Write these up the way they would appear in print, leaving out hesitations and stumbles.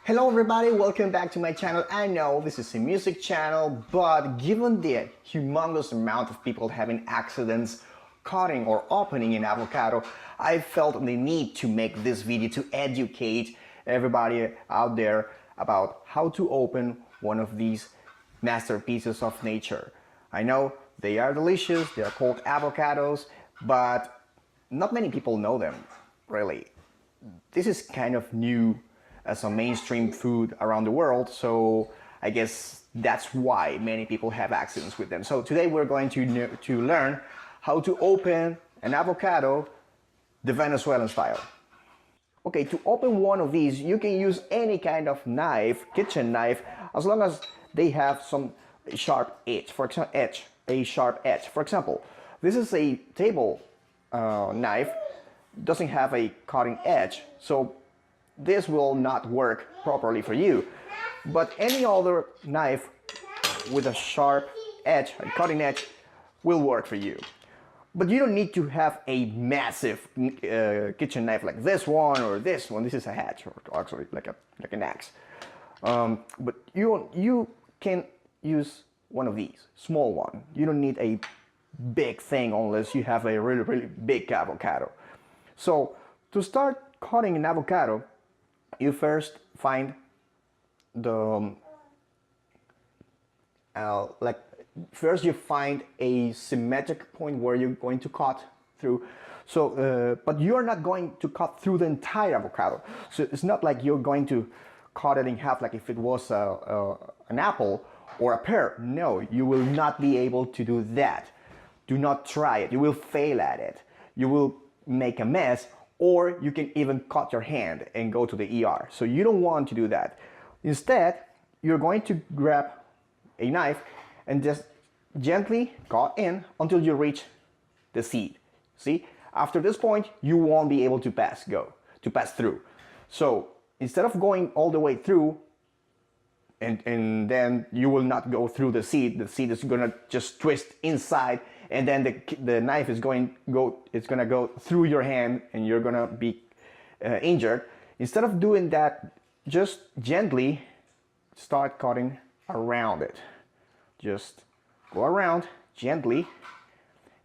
Hello everybody, welcome back to my channel. I know this is a music channel, but given the humongous amount of people having accidents cutting or opening an avocado, I felt the need to make this video to educate everybody out there about how to open one of these masterpieces of nature. I know they are delicious, they are called avocados, but not many people know them, really. This is kind of new as a mainstream food around the world, so I guess that's why many people have accidents with them. So today we're going to learn how to open an avocado the Venezuelan style. Okay, to open one of these, you can use any kind of knife, kitchen knife, as long as they have some sharp edge. For example, a sharp edge. For example, this is a table knife, doesn't have a cutting edge, so this will not work properly for you. But any other knife with a sharp edge, a cutting edge, will work for you. But you don't need to have a massive kitchen knife like this one or this one. This is a hatch, or actually like an axe. But you can use one of these, small one. You don't need a big thing unless you have a really big avocado. So to start cutting an avocado, you first find the first you find a symmetric point where you're going to cut through. So but you're not going to cut through the entire avocado. So it's not like you're going to cut it in half like if it was an apple or a pear. No, you will not be able to do that. Do not try it. You will fail at it. You will make a mess, or you can even cut your hand and go to the ER. So you don't want to do that. Instead, you're going to grab a knife and just gently cut in until you reach the seed. See, after this point, you won't be able to pass through. So instead of going all the way through, and then you will not go through the seed is gonna just twist inside, and then the knife is gonna go through your hand and you're gonna be injured. Instead of doing that, just gently start cutting around it. Just go around gently.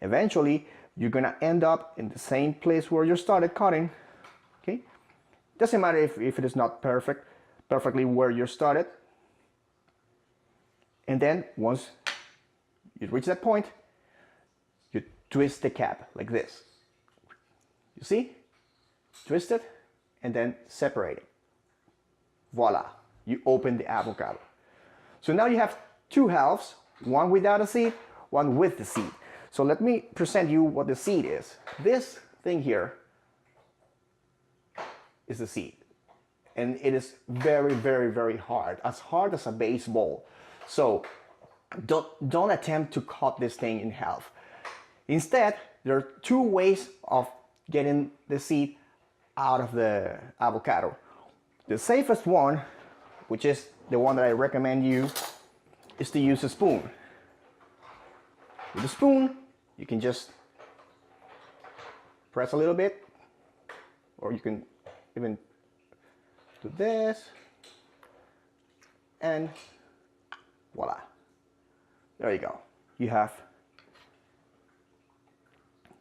Eventually you're gonna end up in the same place where you started cutting. Okay, doesn't matter if it is not perfectly where you started. And then once you reach that point, you twist the cap like this. You see? Twist it and then separate it. Voila, you open the avocado. So now you have two halves, one without a seed, one with the seed. So let me present you what the seed is. This thing here is the seed. And it is very hard as a baseball. So don't attempt to cut this thing in half. Instead, there are two ways of getting the seed out of the avocado. The safest one, which is the one that I recommend you, is to use a spoon. With a spoon, you can just press a little bit, or you can even do this, and voila, there you go. You have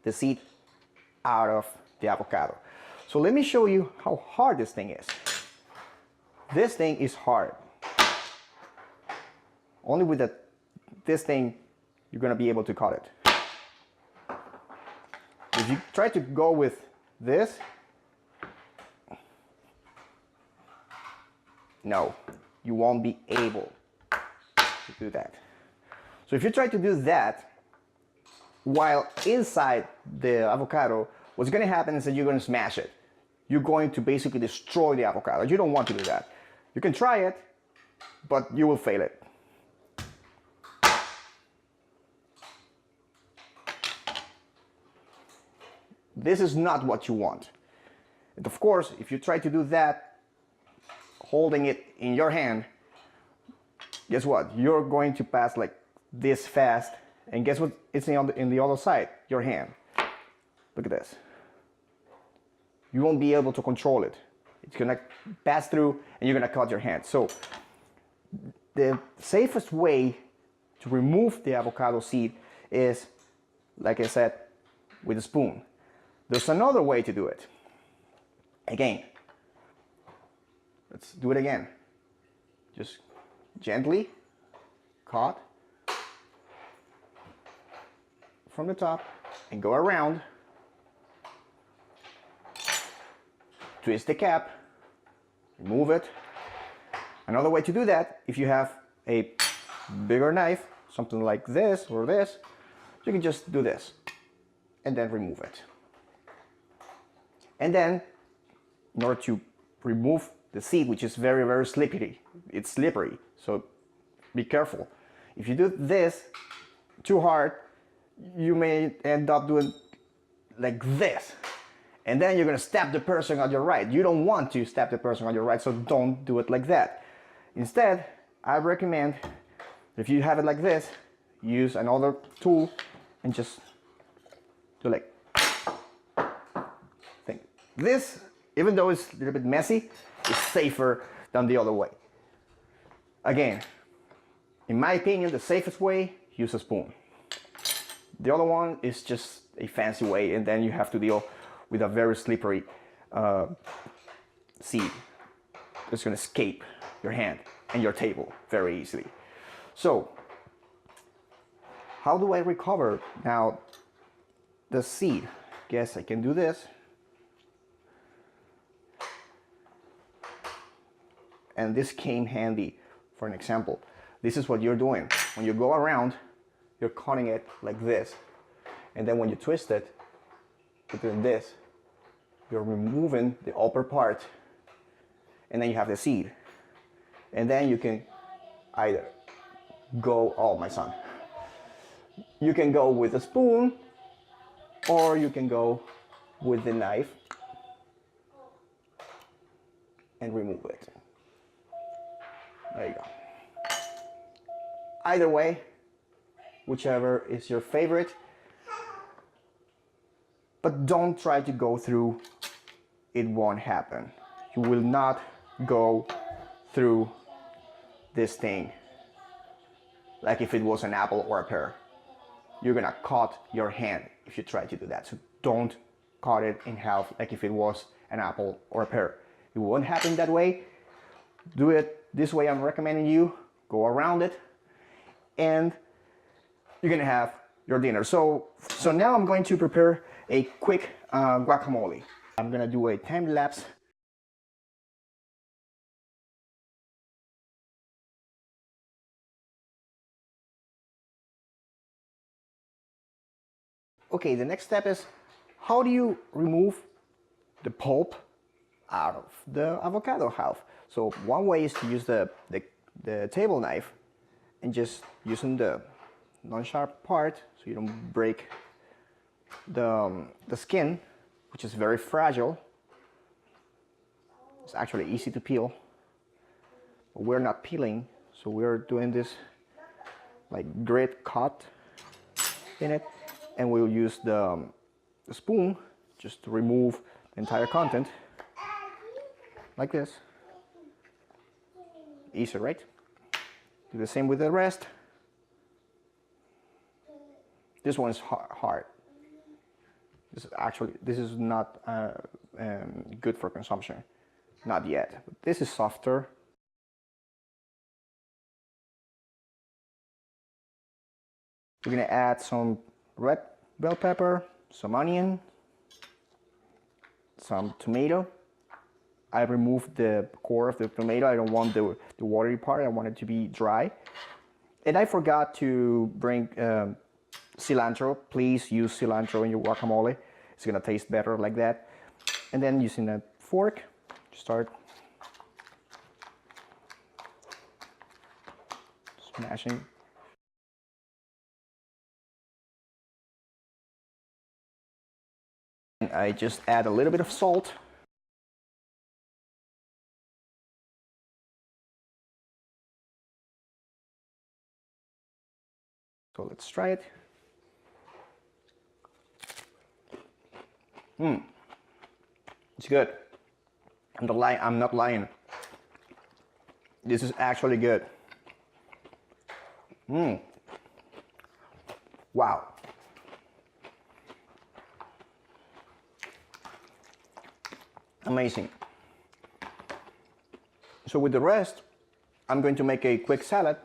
the seed out of the avocado. So let me show you how hard this thing is. This thing is hard. Only with this thing you're gonna be able to cut it. If you try to go with this, no, you won't be able to do that. So if you try to do that while inside the avocado, what's going to happen is that you're going to smash it. You're going to basically destroy the avocado. You don't want to do that. You can try it, but you will fail it. This is not what you want. And of course, if you try to do that holding it in your hand, guess what? You're going to pass like this fast, and guess what? It's in the other side, your hand. Look at this. You won't be able to control it. It's gonna pass through and you're gonna cut your hand. So the safest way to remove the avocado seed is, like I said, with a spoon. There's another way to do it. Again, let's do it again. Just gently cut from the top and go around. Twist the cap, remove it. Another way to do that, if you have a bigger knife, something like this or this, you can just do this and then remove it. And then, in order to remove the seed, which is very, very slippery, it's slippery, so be careful. If you do this too hard, you may end up doing like this. And then you're gonna stab the person on your right. You don't want to stab the person on your right, so don't do it like that. Instead, I recommend, if you have it like this, use another tool and just do like thing. This, even though it's a little bit messy, is safer than the other way. Again, in my opinion, the safest way, use a spoon. The other one is just a fancy way, and then you have to deal with a very slippery seed. It's gonna escape your hand and your table very easily. So, how do I recover now the seed? Guess I can do this. And this came handy for an example. This is what you're doing. When you go around, you're cutting it like this. And then when you twist it, you're doing this. You're removing the upper part, and then you have the seed. And then you can either go, oh my son, you can go with a spoon, or you can go with the knife and remove it. There you go. Either way, whichever is your favorite, but don't try to go through, it won't happen. You will not go through this thing like if it was an apple or a pear. You're gonna cut your hand if you try to do that. So don't cut it in half like if it was an apple or a pear. It won't happen that way. Do it this way I'm recommending you. Go around it and you're gonna have your dinner. So now I'm going to prepare a quick guacamole. I'm gonna do a time lapse. Okay, the next step is, how do you remove the pulp out of the avocado half? So one way is to use the table knife and just using the non-sharp part so you don't break the skin, which is very fragile. It's actually easy to peel, but we're not peeling, so we're doing this like grit cut in it, and we'll use the spoon just to remove the entire content like this. Easy, right? Do the same with the rest. This one is hard. This is not good for consumption, not yet. But this is softer. We're gonna add some red bell pepper, some onion, some tomato. I removed the core of the tomato. I don't want the watery part. I want it to be dry. And I forgot to bring cilantro. Please use cilantro in your guacamole. It's gonna taste better like that. And then using a fork, start smashing. And I just add a little bit of salt. So let's try it. It's good. I'm not lying. This is actually good. Wow. Amazing. So with the rest, I'm going to make a quick salad.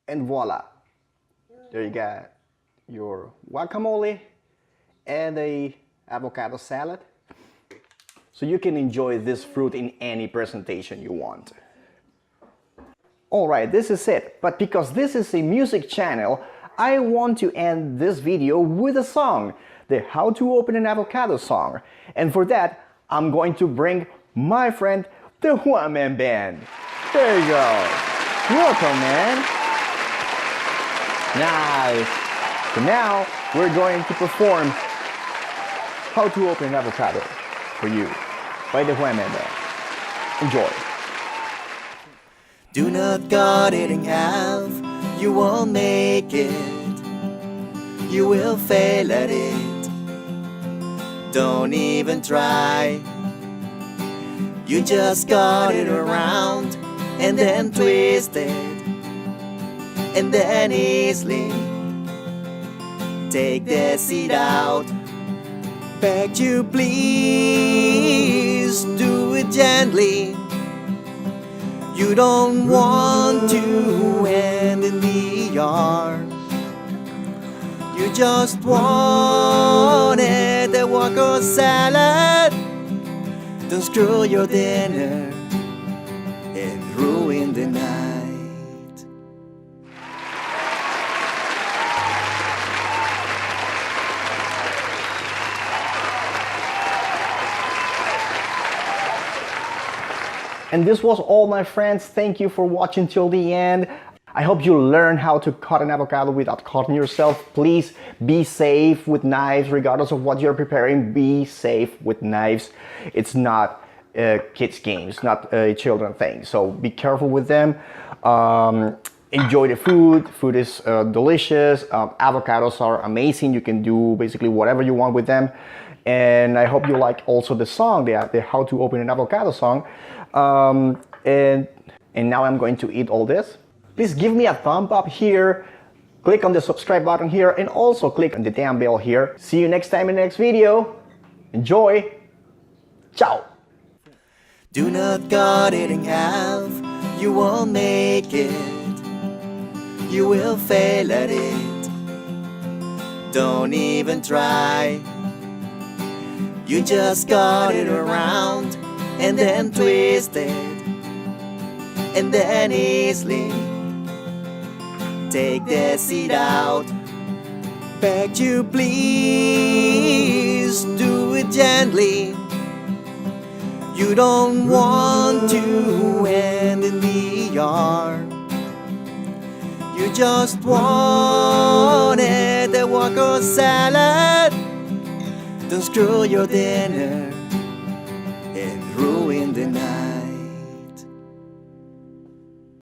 And voila. There you got your guacamole and a avocado salad. So you can enjoy this fruit in any presentation you want. Alright, this is it. But because this is a music channel, I want to end this video with a song, the How to Open an Avocado song. And for that, I'm going to bring my friend, the One Man Band. There you go. Welcome, man. Nice. So now we're going to perform How to Open an Avocado for you by the One Man Band. Enjoy. Do not cut it in half, you won't make it. You will fail at it. Don't even try. You just cut it around and then twist it, and then easily take the seed out. Beg you please, do it gently. You don't want to end in the yard. You just wanted a guacamole salad. Don't screw your dinner and ruin the night. And this was all, my friends. Thank you for watching till the end. I hope you learn how to cut an avocado without cutting yourself. Please be safe with knives, regardless of what you're preparing. Be safe with knives. It's not a kids' game. It's not a children thing. So be careful with them. Enjoy the food. Food is delicious. Avocados are amazing. You can do basically whatever you want with them. And I hope you like also the song, the How to Open an Avocado song. And now I'm going to eat all this. Please give me a thumb up here, click on the subscribe button here, and also click on the damn bell here. See you next time in the next video. Enjoy. Ciao. Do not cut it in half, you won't make it. You will fail at it. Don't even try. You just cut it around and then twist it, and then easily take the seed out. Beg you please, do it gently. You don't want to end in the yard. You just wanted a guacamole salad. Don't screw your dinner and ruin the night.